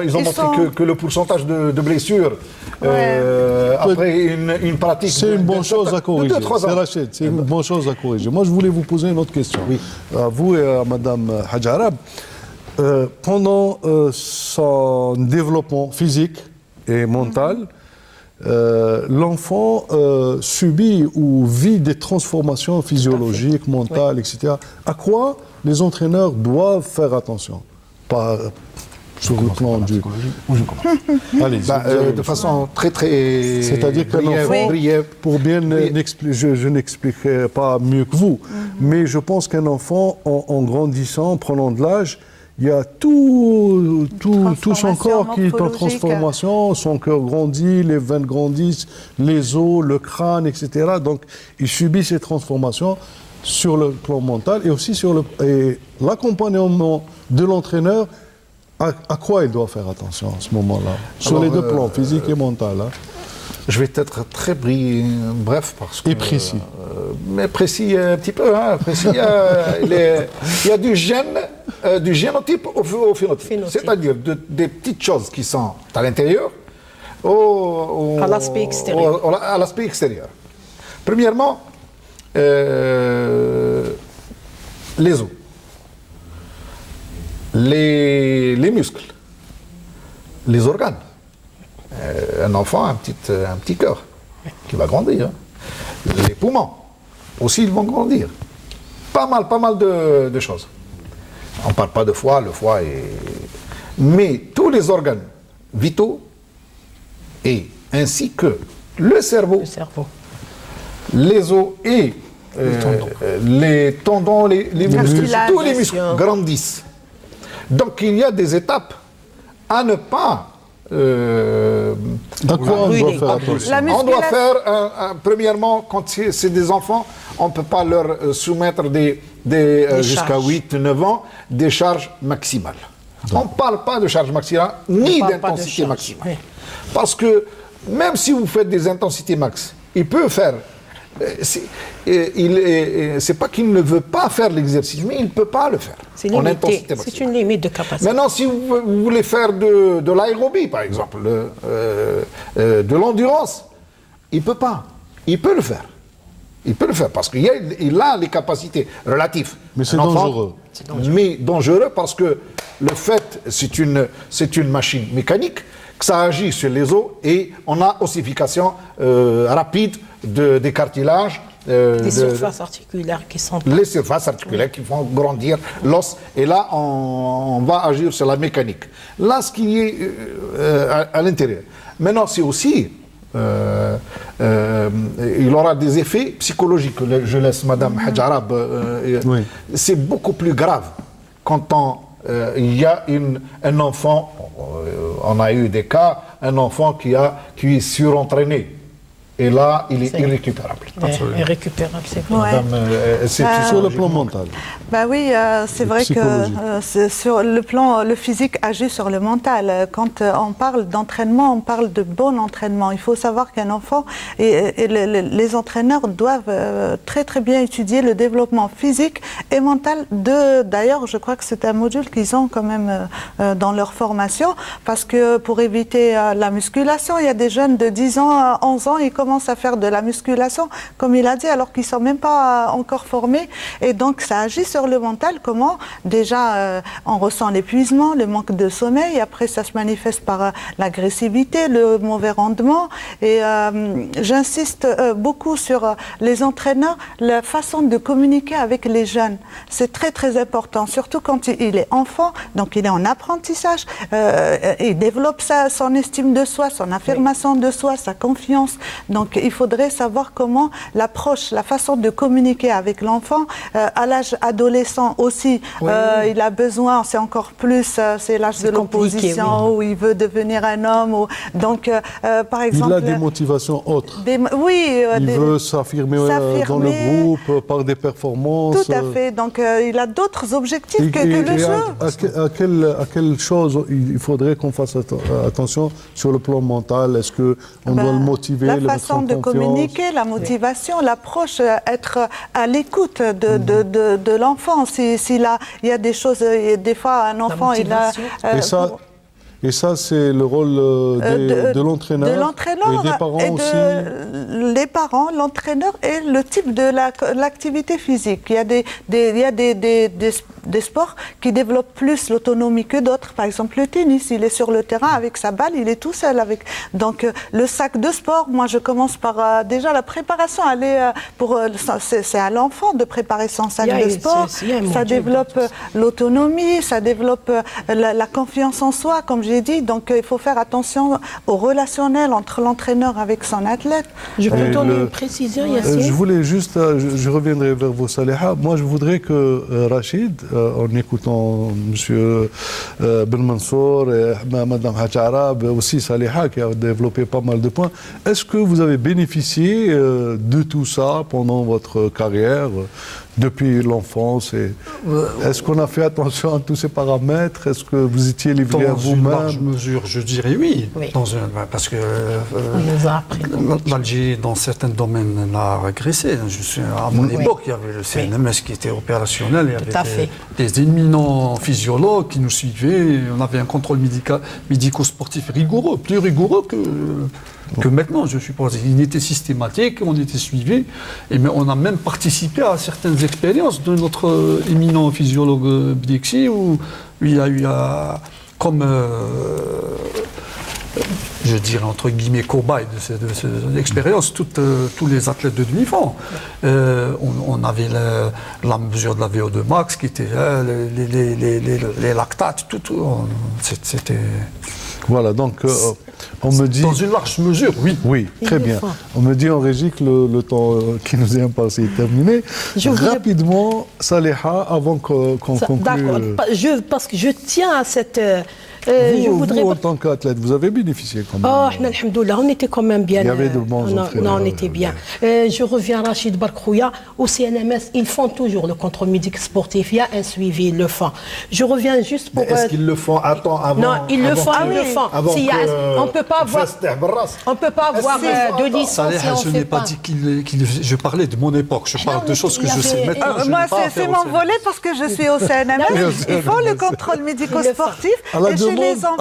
Speaker 4: ils ont montré que le pourcentage de blessures après une pratique...
Speaker 2: C'est une bonne chose à corriger. C'est une bonne chose à corriger. Moi, je voulais vous poser une autre question.
Speaker 4: Oui.
Speaker 2: À vous et à Madame Hadj Arab. Pendant son développement physique, et mentale, l'enfant subit ou vit des transformations physiologiques, mentales, etc. À quoi les entraîneurs doivent faire attention? Pas sur le plan du...
Speaker 4: Allez, de façon très
Speaker 2: c'est-à-dire qu'un enfant, pour bien je n'expliquerai pas mieux que vous, mais je pense qu'un enfant, en grandissant, en prenant de l'âge, il y a tout son corps qui est en transformation, son cœur grandit, les veines grandissent, les os, le crâne, etc. Donc, il subit ces transformations sur le plan mental et aussi sur l'accompagnement de l'entraîneur. À quoi il doit faire attention à ce moment-là? Sur les deux plans, physique et mental. Hein.
Speaker 4: Je vais être très bref parce que...
Speaker 2: Et précis.
Speaker 4: Mais précis un petit peu. Hein, précis, il y a du génotype au phénotype. C'est-à-dire des petites choses qui sont à l'intérieur
Speaker 1: à l'aspect extérieur.
Speaker 4: À l'aspect extérieur. Premièrement, les os. Les muscles, les organes. Un enfant a un petit cœur qui va grandir. Les poumons aussi, ils vont grandir. Pas mal de choses. On ne parle pas de foie, le foie est... Mais tous les organes vitaux et ainsi que le cerveau. Les os et les tendons, les muscles, tous les muscles grandissent. Donc il y a des étapes à ne pas...
Speaker 2: À quoi on doit faire attention?
Speaker 4: On doit faire, premièrement, quand c'est des enfants, on ne peut pas leur soumettre jusqu'à 8-9 ans des charges maximales. On ne parle pas de charge maximale ni d'intensité maximale. Oui. Parce que même si vous faites des intensités max, il peut faire... c'est pas qu'il ne veut pas faire l'exercice, mais il ne peut pas le faire.
Speaker 1: C'est limité. C'est une limite de capacité.
Speaker 4: Maintenant, si vous voulez faire de l'aérobie, par exemple, de l'endurance, il ne peut pas. Il peut le faire. Il peut le faire parce qu'il a les capacités relatives.
Speaker 2: Mais c'est dangereux.
Speaker 4: Mais dangereux parce que le fait, c'est une machine mécanique, que ça agit sur les os et on a ossification rapide des cartilages.
Speaker 1: Les surfaces articulaires qui sont...
Speaker 4: Les surfaces articulaires qui font grandir l'os. Et là, on va agir sur la mécanique. Là, ce qui est à l'intérieur. Maintenant, c'est aussi... il aura des effets psychologiques. Je laisse Madame Hadjarab. Oui. C'est beaucoup plus grave quand il y a un enfant, on a eu des cas, un enfant qui est surentraîné. Et là, il est irrécupérable.
Speaker 1: Irrécupérable, c'est vrai.
Speaker 2: Madame, c'est sur le plan mental.
Speaker 3: Bah oui, c'est vrai que sur le plan, le physique agit sur le mental. Quand on parle d'entraînement, on parle de bon entraînement. Il faut savoir qu'un enfant et les entraîneurs doivent très très bien étudier le développement physique et mental. D'ailleurs, je crois que c'est un module qu'ils ont quand même dans leur formation, parce que pour éviter la musculation, il y a des jeunes de 10 ans à 11 ans, ils commencent à faire de la musculation, comme il a dit, alors qu'ils ne sont même pas encore formés. Et donc, ça agit sur le mental. Comment? Déjà, on ressent l'épuisement, le manque de sommeil. Après, ça se manifeste par l'agressivité, le mauvais rendement. Et j'insiste beaucoup sur les entraîneurs, la façon de communiquer avec les jeunes. C'est très, très important, surtout quand il est enfant, donc il est en apprentissage. Il développe son estime de soi, son affirmation de soi, sa confiance. Donc, il faudrait savoir comment l'approche, la façon de communiquer avec l'enfant. À l'âge adolescent aussi, il a besoin, c'est encore plus, c'est l'âge de l'opposition, où il veut devenir un homme. Donc, par exemple...
Speaker 2: Il a des motivations autres.
Speaker 3: Il
Speaker 2: veut s'affirmer dans le groupe, par des performances.
Speaker 3: Tout à fait. Donc, il a d'autres objectifs que le jeu.
Speaker 2: À quelle chose il faudrait qu'on fasse attention sur le plan mental? Est-ce qu'on doit le motiver,
Speaker 3: la façon de communiquer, la motivation, l'approche, être à l'écoute de l'enfant. Il y a des choses, des fois un enfant, il a...
Speaker 2: Et ça, c'est le rôle de l'entraîneur.
Speaker 3: De l'entraîneur
Speaker 2: et des parents aussi.
Speaker 3: Les parents, l'entraîneur et le type de l'activité physique. Il y a des des sports qui développent plus l'autonomie que d'autres. Par exemple, le tennis, il est sur le terrain avec sa balle, il est tout seul avec. Donc, le sac de sport, moi, je commence par déjà la préparation. C'est à l'enfant de préparer son sac de sport. Ça développe l'autonomie, ça développe la confiance en soi, comme j'ai dit. Donc, il faut faire attention au relationnel entre l'entraîneur avec son athlète.
Speaker 1: Je peux donner une précision, Yassine?
Speaker 2: Je voulais juste, je reviendrai vers vous, Saliha. Moi, je voudrais que Rachid, en écoutant M. Ben Mansour et Mme Hachara, aussi Saliha, qui a développé pas mal de points, est-ce que vous avez bénéficié de tout ça pendant votre carrière, depuis l'enfance? Est-ce qu'on a fait attention à tous ces paramètres? Est-ce que vous étiez livré à vous-même?
Speaker 5: Dans une large mesure, je dirais oui. Parce que l'Algérie, dans certains domaines, a régressé. À mon époque, il y avait le CNMS qui était opérationnel, il y avait des éminents physiologues qui nous suivaient, on avait un contrôle médico-sportif rigoureux, plus rigoureux que maintenant, je suppose. Il était systématique, on était suivi, et on a même participé à certaines expériences de notre éminent physiologue Bdixi, où il y a eu comme, je dirais entre guillemets, cobaye de cette expérience, tous les athlètes de demi-fond. On avait la mesure de la VO2 max, qui était les lactates, tout. C'était...
Speaker 2: Voilà, donc on me dit...
Speaker 5: Dans une large mesure, oui.
Speaker 2: Oui, très bien. On me dit en régie que le temps qui nous est imparti est terminé. Rapidement, Saliha, avant qu'on conclue...
Speaker 1: D'accord, parce que je tiens à cette...
Speaker 2: vous, en tant qu'athlète, vous avez bénéficié quand même.
Speaker 1: Oh, alhamdoulilah, on était quand même bien.
Speaker 2: Il y avait de bons entraîneurs.
Speaker 1: Non, on était bien. Je reviens à Rachid Barkrouya. Au CNMS, ils font toujours le contrôle médical sportif. Il y a un suivi, ils le font. Je reviens juste pour...
Speaker 4: Est-ce qu'ils le font avant?
Speaker 1: Non, ils le font, ils le font. On ne peut pas avoir de licence si on
Speaker 5: je n'ai pas dit je parlais de mon époque. Je parle de choses que je sais maintenant.
Speaker 3: Moi, c'est mon volet parce que je suis au CNMS. Ils font le contrôle médico-sportif.
Speaker 2: À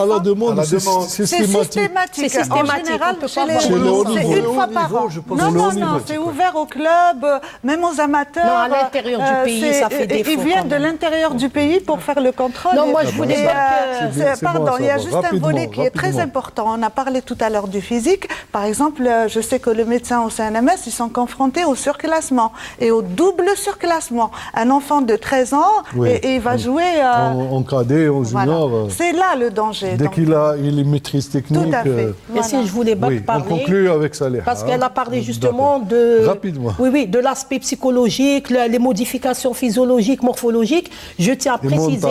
Speaker 2: la demande, c'est systématique.
Speaker 3: En général, c'est une fois par an. Non, c'est ouvert aux clubs, même aux amateurs.
Speaker 1: Non, à l'intérieur du pays, ça fait des fois.
Speaker 3: Ils viennent de l'intérieur du pays pour faire le contrôle.
Speaker 1: Non, moi, je voulais pas que...
Speaker 3: Pardon, il y a juste un volet qui est très important. On a parlé tout à l'heure du physique. Par exemple, je sais que les médecins au CNMS, ils sont confrontés au surclassement et au double surclassement. Un enfant de 13 ans, et il va jouer...
Speaker 2: En cadet, en junior...
Speaker 3: Voilà. C'est là le danger.
Speaker 2: Dès qu'il a une maîtrise technique...
Speaker 3: Tout à fait.
Speaker 1: Et si je voulais parler...
Speaker 2: On conclut avec Saliha.
Speaker 1: Parce qu'elle a parlé justement de...
Speaker 2: Rapidement.
Speaker 1: Oui, de l'aspect psychologique, les modifications physiologiques, morphologiques. Je tiens à préciser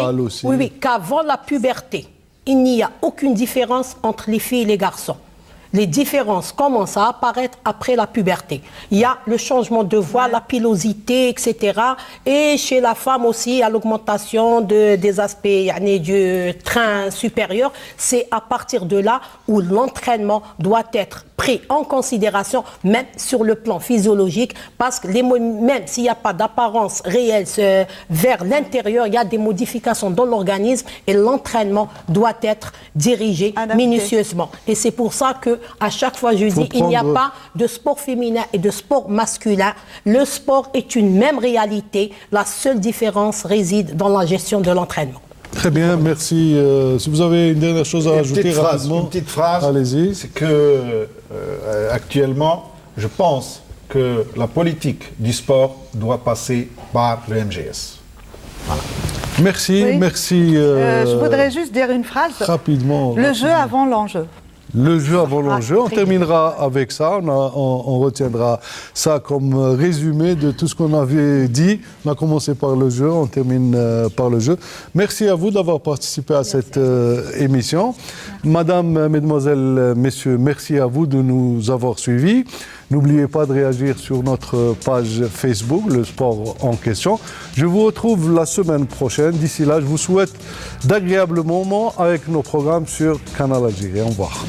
Speaker 1: qu'avant la puberté, il n'y a aucune différence entre les filles et les garçons. Les différences commencent à apparaître après la puberté. Il y a le changement de voix, la pilosité, etc. Et chez la femme aussi, il y a l'augmentation des aspects du train supérieur. C'est à partir de là où l'entraînement doit être pris en considération, même sur le plan physiologique, parce que même s'il n'y a pas d'apparence réelle vers l'intérieur, il y a des modifications dans l'organisme et l'entraînement doit être dirigé minutieusement. Et c'est pour ça que à chaque fois je dis, il n'y a pas de sport féminin et de sport masculin. Le sport est une même réalité. La seule différence réside dans la gestion de l'entraînement.
Speaker 2: Très bien, merci. Si vous avez une dernière chose à ajouter rapidement,
Speaker 4: une petite phrase,
Speaker 2: allez-y.
Speaker 4: C'est que actuellement, je pense que la politique du sport doit passer par le MGS. Voilà.
Speaker 2: Merci, merci.
Speaker 3: Je voudrais juste dire une phrase.
Speaker 2: Rapidement.
Speaker 3: Le jeu avant l'enjeu.
Speaker 2: Le jeu avant l'enjeu. On terminera avec ça. On retiendra ça comme résumé de tout ce qu'on avait dit. On a commencé par le jeu, on termine par le jeu. Merci à vous d'avoir participé à cette émission. Madame, mesdemoiselles, messieurs, merci à vous de nous avoir suivis. N'oubliez pas de réagir sur notre page Facebook, le sport en question. Je vous retrouve la semaine prochaine. D'ici là, je vous souhaite d'agréables moments avec nos programmes sur Canal Algérie. Au revoir.